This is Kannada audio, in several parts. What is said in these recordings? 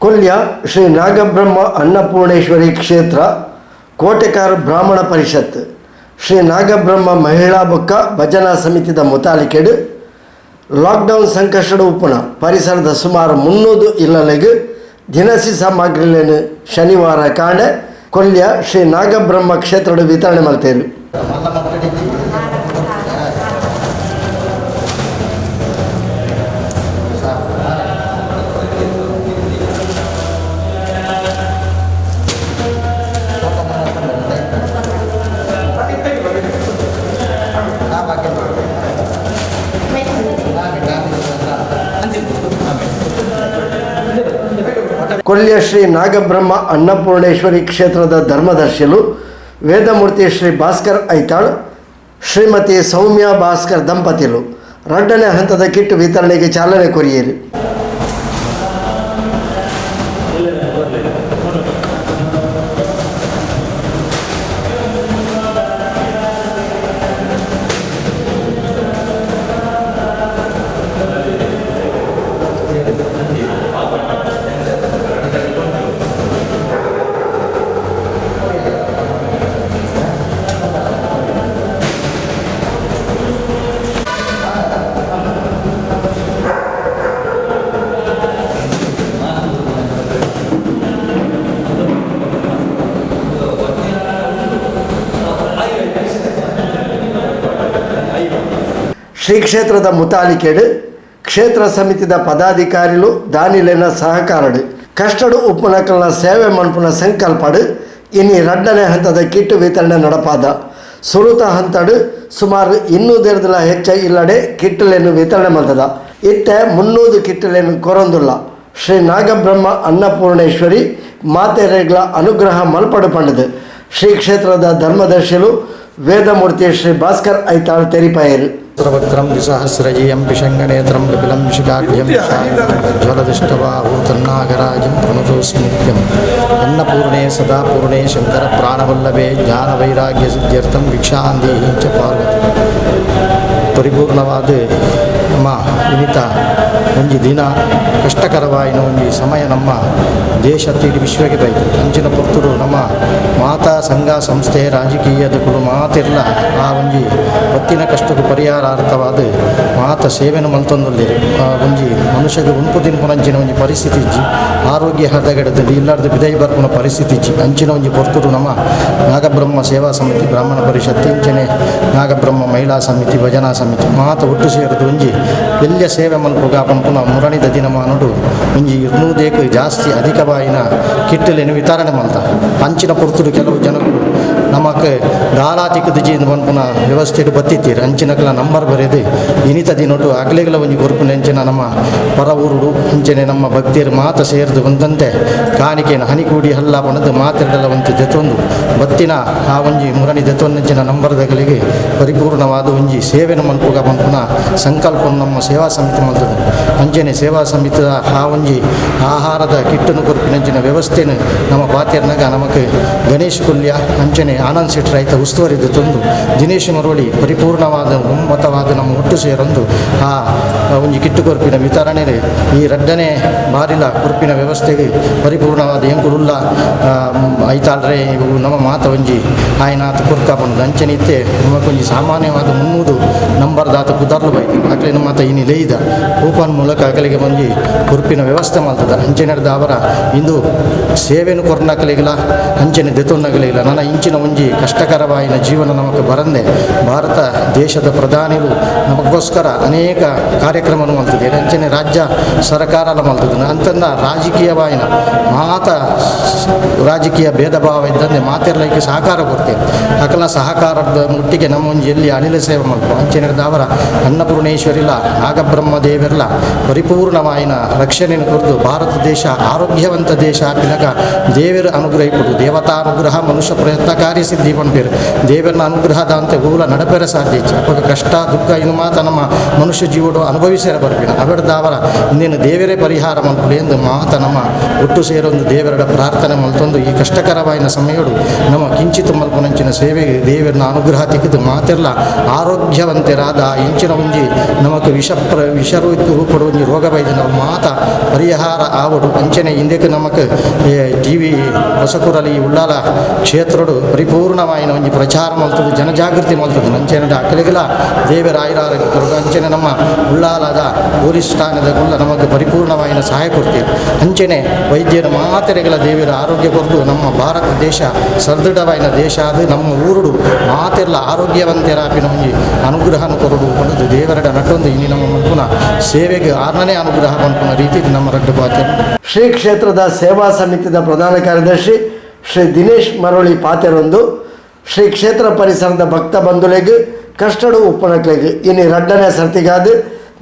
ಕೊಲ್ಯ ಶ್ರೀ ನಾಗಬ್ರಹ್ಮ ಅನ್ನಪೂರ್ಣೇಶ್ವರಿ ಕ್ಷೇತ್ರ ಕೋಟೆಕಾರ ಬ್ರಾಹ್ಮಣ ಪರಿಷತ್ ಶ್ರೀ ನಾಗಬ್ರಹ್ಮ ಮಹಿಳಾ ಬೊಕ್ಕ ಭಜನಾ ಸಮಿತಿದ ಮುತಾಲಿಕೆಡು ಲಾಕ್ಡೌನ್ ಸಂಕಷ್ಟದ ಉಪ್ಪುನ ಪರಿಸರದ ಸುಮಾರು 300 ಇಲ್ಲಲೆಗೆ ದಿನಸಿ ಸಾಮಗ್ರಿಗಳನ್ನು ಶನಿವಾರ ಕಾಂಡೆ ಕೊಲ್ಯ ಶ್ರೀ ನಾಗಬ್ರಹ್ಮ ಕ್ಷೇತ್ರದ ವಿತರಣೆ ಮಾಡ್ತೇವೆ. ಕೊಲ್ಯ ಶ್ರೀ ನಾಗಬ್ರಹ್ಮ ಅನ್ನಪೂರ್ಣೇಶ್ವರಿ ಕ್ಷೇತ್ರದ ಧರ್ಮದರ್ಶಿಲು ವೇದಮೂರ್ತಿ ಶ್ರೀ ಭಾಸ್ಕರ್ ಐತಾಳ್ ಶ್ರೀಮತಿ ಸೌಮ್ಯ ಭಾಸ್ಕರ್ ದಂಪತಿಲು 2ನೇ ಹಂತದ ಕಿಟ್ ವಿತರಣೆಗೆ ಚಾಲನೆ ಕೊರಿಯಿರಿ. ಶ್ರೀ ಕ್ಷೇತ್ರದ ಮುತಾಲಿಕೆಡು ಕ್ಷೇತ್ರ ಸಮಿತಿದ ಪದಾಧಿಕಾರಿಲು ದಾನಿಲೆನ ಸಹಕಾರಡು ಕಷ್ಟಡು ಉಪ್ಪುನಕಲ್ನ ಸೇವೆ ಮನ್ಪುನ ಸಂಕಲ್ಪಡು ಇನ್ನು 2ನೇ ಹಂತದ ಕಿಟ್ ವಿತರಣೆ ನಡಪಾದ. ಸುರುತ ಹಂತಡು ಸುಮಾರು 200 ಹೆಚ್ಚ ಇಲ್ಲಡೆ ಕಿಟ್ಟಲೆನ್ನು ವಿತರಣೆ ಮಾಡ್ತದ. ಇತ್ತೆ 300 ಕಿಟ್ಟಲೆನ್ನು ಕೊರೊಂದುಲ್ಲ. ಶ್ರೀ ನಾಗಬ್ರಹ್ಮ ಅನ್ನಪೂರ್ಣೇಶ್ವರಿ ಮಾತೆರೆಗ್ಲ ಅನುಗ್ರಹ ಮಲ್ಪಡು ಪಂಡದು ಶ್ರೀ ಕ್ಷೇತ್ರದ ಧರ್ಮದರ್ಶಿಲು ವೇದಮೂರ್ತಿ ಶ್ರೀ ಭಾಸ್ಕರ್ ಐತಾಳ್ ತೆರಿಪಾಯರು. ಸರ್ವಕ್ರಂ ದ್ವಿಸಹಸ್ರಜೀಯಂ ವಿಷಂಗನೇತ್ರಂ ವಿಪಿಲಂ ಶಿಖಾಢ್ಯಂ ಜ್ವಲದಿಷ್ಟವಾಹೂತನ್ನಾಗರಾಜಂ ಪ್ರಣತೋಸಿ ನಿತ್ಯಂ ಅನ್ನಪೂರ್ಣೆ ಸದಾ ಪೂರ್ಣೆ ಶಂಕರ ಪ್ರಾಣವಲ್ಲಭೆ ಜ್ಞಾನವೈರಾಗ್ಯ ಸಿದ್ಧ್ಯರ್ಥಂ ಭಿಕ್ಷಾಂದೇಹಿ ಚ ಪಾರ್ವತಿ. ಪರಿಪೂರ್ಣವಾದ ನಮ್ಮ ಇನಿತ ಒಂಜಿ ದಿನ ಕಷ್ಟಕರವಾಯಿನ ಒಂಜಿ ಸಮಯ ನಮ್ಮ ದೇಶ ತೀಡಿ ವಿಶ್ವಕ್ಕೆ ಬೈತು ಅಂಚಿನ ಪುರ್ತರು ನಮ್ಮ ಮಾತಾ ಸಂಘ ಸಂಸ್ಥೆ ರಾಜಕೀಯದಗಳು ಮಾತಿರ್ಲ ಆ ಒಂಜಿ ಹೊತ್ತಿನ ಕಷ್ಟಕ್ಕೆ ಪರಿಹಾರಾರ್ಥವಾದ ಮಾತ ಸೇವೆನ ಮಲ್ತೊಂದಲ್ಲಿ ಒಂಜಿ ಮನುಷ್ಯಗೆ ಉಂಪು ತಿನ್ಪುನಂಚಿನ ಒಂಜಿ ಪರಿಸ್ಥಿತಿ ಇಜ್ಜಿ ಆರೋಗ್ಯ ಹದಗೆಡದಲ್ಲಿ ಇಲ್ಲಾರ್ದು ಬಿದೈ ಬರ್ಪುನ ಪರಿಸ್ಥಿತಿ ಇಜ್ಜಿ ಅಂಚಿನ ಒಂಜಿ ಪುರ್ತರು ನಮ್ಮ ನಾಗಬ್ರಹ್ಮ ಸೇವಾ ಸಮಿತಿ ಬ್ರಾಹ್ಮಣ ಪರಿಷತ್ ಇಂಚನೆ ನಾಗಬ್ರಹ್ಮ ಮಹಿಳಾ ಸಮಿತಿ ಭಜನಾ ಸಮಿತಿ ಮಾತ ಒಟ್ಟು ಸೇರಿದು ಒಂಜಿ ಎಲ್ಲಿಯ ಸೇವೆ ಮಲ್ಪುಗ ಪಂಪುನ ಮುರಣಿದ ದಿನಮಾನುಡು ಒಂಜಿ 200 ಜಾಸ್ತಿ ಅಧಿಕವಾಯಿನ ಕಿಟ್ಟಲೆನು ವಿತರಣೆ ಮಾಡ್ತ ಅಂಚಿನ ಪುರ್ತುಡು ಕೆಲವು ಜನಗಳು ನಮಕ್ಕೆ ದಾಲಾತಿಕ ದಿಜಿಯಿಂದ ಪಂಪುನ ವ್ಯವಸ್ಥೆಡು ಬತ್ತಿತ್ತೀರಿ ಅಂಚಿನಕ್ಲ ನಂಬರ್ ಬರೆದು ಇನಿತ ದಿನೊಟ್ಟು ಅಗ್ಲೆಗಳ ಒಂಜಿ ಗುರುಪುನ ಅಂಚಿನ ನಮ್ಮ ಪರ ಊರುಡು ಅಂಚನೆ ನಮ್ಮ ಭಕ್ತಿಯರು ಮಾತ ಸೇರಿದು ಬಂದಂತೆ ಕಾಣಿಕೆನ ಹನಿಕೂಡಿ ಹಲ್ಲ ಪಣದು ಮಾತೆರಡಲ ಒಂತಿ ದೆತೊಂದು ಬತ್ತಿನ ಆ ಒಂಜಿ ಮುರಣಿ ದೆತೊಂದಂಚಿನ ನಂಬರ್ದಗಳಿಗೆ ಪರಿಪೂರ್ಣವಾದ ಒಂಜಿ ಸೇವೆನ ಮಲ್ಪುಗ ಪಂಪುನ ಸಂಕಲ್ಪ ನಮ್ಮ ಸೇವಾ ಸಮಿತಿ ಮಾಡ್ತದೆ ಅಂಚನೆ ಸೇವಾ ಸಮಿತಿಯ ಆ ಒಂಜಿ ಆಹಾರದ ಕಿಟ್ಟನ್ನು ಕೊರಪಿನಂಚಿನ ವ್ಯವಸ್ಥೆನ ನಮ್ಮ ಪಾತ್ಯರ್ನಾಗ ನಮಗೆ ಗಣೇಶ್ ಕೊಲ್ಯ ಅಂಚನೆ ಆನಂದ್ ಶೆಟ್ಟಿ ರೈತ ಉಸ್ತುವಾರಿದ್ದು ತಂದು ದಿನೇಶ್ ಮರೋಳಿ ಪರಿಪೂರ್ಣವಾದ ಒಮ್ಮತವಾದ ನಮ್ಮ ಒಟ್ಟು ಸೇರೊಂದು ಆ ಒಂಜಿ ಕಿಟ್ಟು ಕೊರಪಿನ ವಿತರಣೆ ಈ 2ನೇ ಬಾರಿಲ ಕೊರಪಿನ ವ್ಯವಸ್ಥೆಗೆ ಪರಿಪೂರ್ಣವಾದ ಎಂಕುಡುಲ್ಲ ಐತಾಳ್ರೆ ಇವು ನಮ್ಮ ಮಾತ ಒಂಜಿ ಆಯ್ನಾಥ ಕೊರ್ಕಾಪಂದು ಅಂಚನೆ ಇತ್ತೆ ನಮಗೊಂಜಿ ಸಾಮಾನ್ಯವಾದ 300 ನಂಬರ್ದಾತ ಕುದಾರ್ಲು ಬೈ ಅಕ್ಲಿನ ಮಾತ ಇನಿ ಲೇಯ್ದ ಕೂಪನ್ ಮೂಲಕ ಅಕಲಿಗೆ ಬಂದು ಕೊರಪಿನ ವ್ಯವಸ್ಥೆ ಮಾಡ್ತದ ಅಂಚೆ ನಡೆದ ಅವರ ಇಂದು ಸೇವೆನು ಕೊರ್ನಕಲಿಗಿಲ್ಲ ಅಂಚನೆ ದೆತೊನ್ನಗಲಿಗಿಲ್ಲ ನನ್ನ ಇಂಚಿನ ಒಂಜಿ ಕಷ್ಟಕರವಾಯಿನ ಜೀವನ ನಮಗೆ ಬರಂದೆ ಭಾರತ ದೇಶದ ಪ್ರಧಾನಿಗಳು ನಮಗೋಸ್ಕರ ಅನೇಕ ಕಾರ್ಯಕ್ರಮವನ್ನು ಮಾಡ್ತಿದ್ದಾರೆ ಅಂಚನೆ ರಾಜ್ಯ ಸರ್ಕಾರಲ್ಲ ಮಾಡ್ತಿದ್ದಾನೆ ಅಂತಂದ ರಾಜಕೀಯವಾಯಿನ ಮಾತ ರಾಜಕೀಯ ಭೇದ ಭಾವ ಇದ್ದಂತೆ ಮಾತೆರ್ಲೈಕೆ ಸಹಕಾರ ಕೊಡ್ತೇವೆ ಅಕಲ ಸಹಕಾರದ ಮುಟ್ಟಿಗೆ ನಮ್ಮ ಒಂಜಿ ಎಲ್ಲಿ ಅನಿಲ ಸೇವೆ ಮಾಡ್ಕೊ ಅಂಚೆ ನಡೆದ ಅವರ ಅನ್ನಪೂರ್ಣೇಶ್ವರಿಲ ನಾಗಬ್ರಹ್ಮ ದೇವರಿಲ ಪರಿಪೂರ್ಣವಾಯಿನ ರಕ್ಷಣೆಯನ್ನು ಕುರಿತು ಭಾರತ ದೇಶ ಆರೋಗ್ಯವಂತ ದೇಶ ಪಿನಕ ದೇವರ ಅನುಗ್ರಹ ಇಪ್ಪಡು ದೇವತಾನುಗ್ರಹ ಮನುಷ್ಯ ಪ್ರಯತ್ನಕಾರಿ ಸಿದ್ಧಿ ಪಂಪೇರು ದೇವರನ ಅನುಗ್ರಹದ ಅಂತ ಊಲ ನಡಪೆರ ಸಾಧ್ಯ ಅವಾಗ ಕಷ್ಟ ದುಃಖ ಇನ್ನು ಮಾತ ನಮ್ಮ ಮನುಷ್ಯ ಜೀವಡು ಅನುಭವಿಸಿರ ಬರ್ಪಿನ ಅವೆಡ್ದ ಅವರ ಇನ್ನೇನು ದೇವರೇ ಪರಿಹಾರ ಮಲ್ಪಡು ಎಂದು ಮಾತ ನಮ್ಮ ಒಟ್ಟು ಸೇರೊಂದು ದೇವರ ಪ್ರಾರ್ಥನೆ ಮಲ್ತೊಂದು ಈ ಕಷ್ಟಕರವಾಯಿನ ಸಮಯಡು ನಮ್ಮ ಕಿಂಚಿತ್ ಮಲ್ಪನಂಚಿನ ಸೇವೆಗೆ ದೇವರನ ಅನುಗ್ರಹ ತಿಕ್ಕಿದು ಮಾತೆಲ್ಲ ಆರೋಗ್ಯವಂತರಾದ ಇಂಚಿನ ಒಂಜಿ ನಮಗೆ ವಿಷ ರೂಪಡು ಒಂಜಿ ರೋಗ ಬೈದಿನ ಮಾತ ಪರಿಹಾರ ಆವಡು ಅಂಚನೆ ಹಿಂದಕ್ಕೆ ನಮಕ್ ಟಿವಿ ಹೊಸಕೂರಲ್ಲಿ ಉಳ್ಳಾಲ ಕ್ಷೇತ್ರಡು ಪರಿಪೂರ್ಣವಾಯಿನ ಒಂಜಿ ಪ್ರಚಾರ ಮಲ್ತದೆ ಜನಜಾಗೃತಿ ಮಲ್ತದೆ ಅಂಚನೆ ಅಕ್ಕಲಿಗೆಲ್ಲ ದೇವರ ಆಯುರಾರೋಗ್ಯ ಕೊರಡು ಅಂಚನೆ ನಮ್ಮ ಉಳ್ಳಾಲದ ಪೊಲೀಸ್ ಠಾಣೆದ ಗುಲ್ಲ ನಮಗೆ ಪರಿಪೂರ್ಣವಾಯಿನ ಸಹಾಯ ಕೊಡ್ತೀವಿ ಅಂಚನೆ ವೈದ್ಯರ ಮಾತೆರೆಗಳ ದೇವರ ಆರೋಗ್ಯ ಕೊರಡು ನಮ್ಮ ಭಾರತ ದೇಶ ಸದೃಢವಾಯಿನ ದೇಶ ಅದು ನಮ್ಮ ಊರುಡು ಮಾತೆಲ್ಲ ಆರೋಗ್ಯವಂತರಾಪಿನ ಒಂಜಿ ಅನುಗ್ರಹನ ಕೊರಡು ಒಂದು ದೇವರಡ ನಟೊಂದು ಇನ್ನು ನಮ್ಮ ಮಲ್ಪುನ ಸೇವೆಗೆ 6ನೇ ಅನುಗ್ರಹ ಮಲ್ಪುನ ರೀತಿ ನಮ್ಮ ರಡ್ಡು ಪಾತ್ರ ಶ್ರೀ ಕ್ಷೇತ್ರದ ಸೇವಾ ಸಮಿತಿಯ ಪ್ರಧಾನ ಕಾರ್ಯದರ್ಶಿ ಶ್ರೀ ದಿನೇಶ್ ಮರಳಿ ಪಾತೆರೊಂದು ಶ್ರೀ ಕ್ಷೇತ್ರ ಪರಿಸರದ ಭಕ್ತ ಬಂಧುಲೆಗ್ ಕಷ್ಟಡು ಉಪ್ಪುನಕ್ಲೆಗ್ ಇನ್ನು 2ನೇ ಸರ್ತಿಗಾದ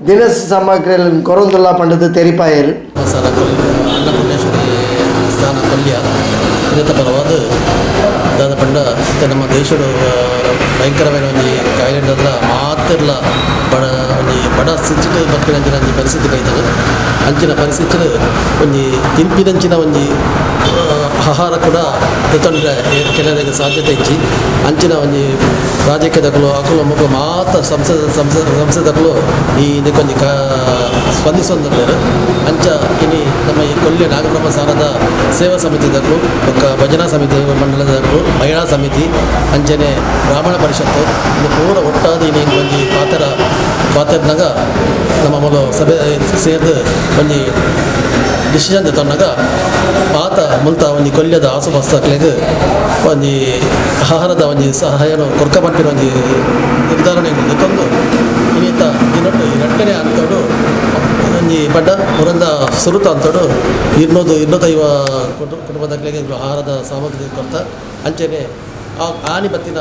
ದಿನಸಿ ಸಾಮಗ್ರಿಗಳನ್ನು ಕೊರೊಂದುಲ್ಲ ಪಂಡದ ತೆರಿಪಾಯರು ಮಸಾಲ ಅನ್ನಪೂರ್ಣೇಶ್ವರಿ ಸ್ಥಾನ ಪಲ್ಯ ಇದರ ಪರವಾದ ದಾದ ಪಂಡ ನಮ್ಮ ದೇಶದ ಭಯಂಕರమైన ಒಂದು ಕಾಯಿಲೆ ಹತ್ರ ಮಾತಿರ್ಲ ಬಡ ಸ್ಥಿತಿ ಬರ್ಪಿನಂಚಿನ ಒಂದು ಪರಿಸ್ಥಿತಿ ಬೈತದೆ ಅಂಚಿನ ಪರಿಸ್ಥಿತಿ ಒಂದು ತಿಂಪಿನಂಚಿನ ಒಂದು ಆಹಾರ ಕೂಡ ತೆತ್ತೊಂಡ್ರೆ ಕೆಲವರಿಗೆ ಸಾಧ್ಯತೆ ಇಚ್ಚಿ ಅಂಚಿನ ಒಂದು ರಾಜಕೀಯದಕ್ಕಲು ಅಕಲು ಮಗು ಮಾತ್ರ ಸಂಸದಕ್ಕಲು ಈ ಇದಕ್ಕೊಂದು ಸ್ಪಂದಿಸೊಂದಿದ್ದಾರೆ ಅಂಚ ಇನಿ ನಮ್ಮ ಈ ಕೊಲ್ಲಿ ನಾಗಬ್ರಹ್ಮ ಸಾರದ ಸೇವಾ ಸಮಿತಿದಕ್ಕಲು ಒಕ್ಕ ಭಜನಾ ಸಮಿತಿ ಮಂಡಲದಕ್ಕಲು ಮಹಿಳಾ ಸಮಿತಿ ಅಂಚನೆ ಬ್ರಾಹ್ಮಣ ಪರಿಷತ್ತು ಇದು ಪೂರ ಒಟ್ಟಾದ ಇನಿ ಒಂದು ಪಾತ್ರನಾಗ ನಮ್ಮ ಮೊದಲು ಸಭೆ ಸೇರಿದು ಒಂದು ಡಿಸಿಷನ್ ತನ್ನಾಗ ಪಾತ ಮುಲ್ತ ಒಂದು ಕೊಲ್ಯದ ಆಸುಪಾಸ್ತಾಕ್ಲೆಗ್ ಒಂದು ಆಹಾರದ ಒಂದು ಸಹಾಯನು ಕೊರ್ಕ ಪಂಪಿನ ಒಂದು ನಿರ್ಧಾರಣೆ ತಂದು ಇನ್ನಿತ ದಿನೊಟ್ಟು 2ನೇ ಅಂತೋಡು ಒಂದು ಬಡ್ಡ ಮುರಂದ ಸುರುತ ಅಂತೋಡು 250 ಕುಟುಂಬದಾಗ್ಲೆಗೆ ಆಹಾರದ ಸಾಮಗ್ರಿ ಕೊಡ್ತಾ ಅಂಚೆನೆ ಆನಿ ಬತ್ತಿನ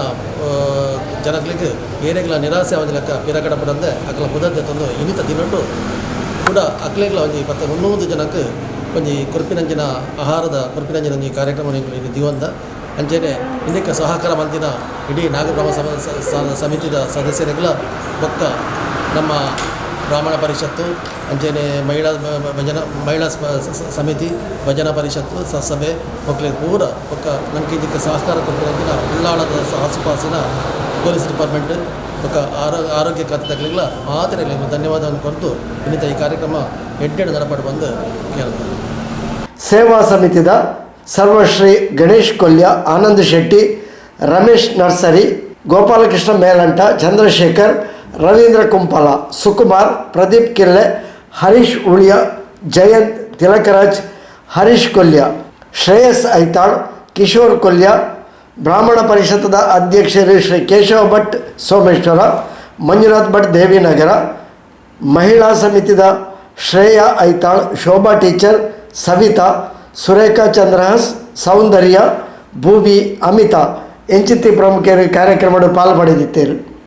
ಜನಗಳಿಗೆ ಏನೆಗಳ ನಿರಾಸೆ ಅವನ ಲೆಕ್ಕ ಪಿರಗಡ ಪಡಂದೆ ಅಕಲ ಮುದದ್ದೆ ತಂದು ಇನ್ನಿತ ದಿನೊಟ್ಟು ಕೂಡ ಅಕ್ಲೆಗಳ ಒಂದು 300 ಜನಕ್ಕೆ ಒಂದು ಕುರುಪಿನಂಜಿನ ಆಹಾರದ ಕುರುಪಿನಂಜಿನ ಒಂದು ಕಾರ್ಯಕ್ರಮ ದಿವಂತ ಅಂಚೆನೆ ಇದಕ್ಕೆ ಸಹಕಾರ ಮಂದಿನ ಇಡೀ ನಾಗಬ್ರಹ್ಮ ಸಮಿತಿದ ಸದಸ್ಯರುಗಳ ಪಕ್ಕ ನಮ್ಮ ಬ್ರಾಹ್ಮಣ ಪರಿಷತ್ತು ಅಂಚೆನೆ ಮಹಿಳಾ ಸಮಿತಿ ಭಜನಾ ಪರಿಷತ್ತು ಸಭೆ ಮಕ್ಕಳಿಗೆ ಪೂರ ಪಕ್ಕ ನನಗೆ ಇದಕ್ಕೆ ಸಹಕಾರ ಕೊಟ್ಟಿರೋದಿನ ಉಳ್ಳಾಳದ ಆಸುಪಾಸಿನ ಪೊಲೀಸ್ ಡಿಪಾರ್ಟ್ಮೆಂಟ್ ಪಕ್ಕ ಆರೋಗ್ಯ ಖಾತೆಗಳಿಗೆಲ್ಲ ಮಾತ್ರ ಧನ್ಯವಾದವನ್ನು ಕೊಟ್ಟು ಇನ್ನಿತ ಈ ಕಾರ್ಯಕ್ರಮ ಎಡ್ಡೆಡು ನಡಪಟ್ಟು ಬಂದು ಕೇಳ್ತಾರೆ. ಸೇವಾ ಸಮಿತಿದ ಸರ್ವಶ್ರೀ ಗಣೇಶ್ ಕೊಲ್ಯ, ಆನಂದ್ ಶೆಟ್ಟಿ, ರಮೇಶ್ ನರ್ಸರಿ, ಗೋಪಾಲಕೃಷ್ಣ ಮೇಲಂಟ, ಚಂದ್ರಶೇಖರ್, ರವೀಂದ್ರ ಕುಂಪಲ, ಸುಕುಮಾರ್, ಪ್ರದೀಪ್ ಕಿರ್ಲೆ, ಹರೀಶ್ ಉಳಿಯ, ಜಯಂತ್ ತಿಲಕರಾಜ್, ಹರೀಶ್ ಕೊಲ್ಯ, ಶ್ರೇಯಸ್ ಐತಾಳ್, ಕಿಶೋರ್ ಕೊಲ್ಯ, ಬ್ರಾಹ್ಮಣ ಪರಿಷತ್ತದ ಅಧ್ಯಕ್ಷರು ಶ್ರೀ ಕೇಶವ ಭಟ್ ಸೋಮೇಶ್ವರ, ಮಂಜುನಾಥ್ ಭಟ್ ದೇವಿನಗರ, ಮಹಿಳಾ ಸಮಿತಿದ ಶ್ರೇಯಾ ಐತಾಳ್, ಶೋಭಾ ಟೀಚರ್, ಸವಿತಾ, ಸುರೇಖಾ ಚಂದ್ರಹಾಸ್, ಸೌಂದರ್ಯ, ಭೂವಿ, ಅಮಿತಾ ಎಂಚಿತಿ ಪ್ರಮುಖರು ಕಾರ್ಯಕ್ರಮದ ಪಾಲ್ಪಡೆದಿದ್ದರು.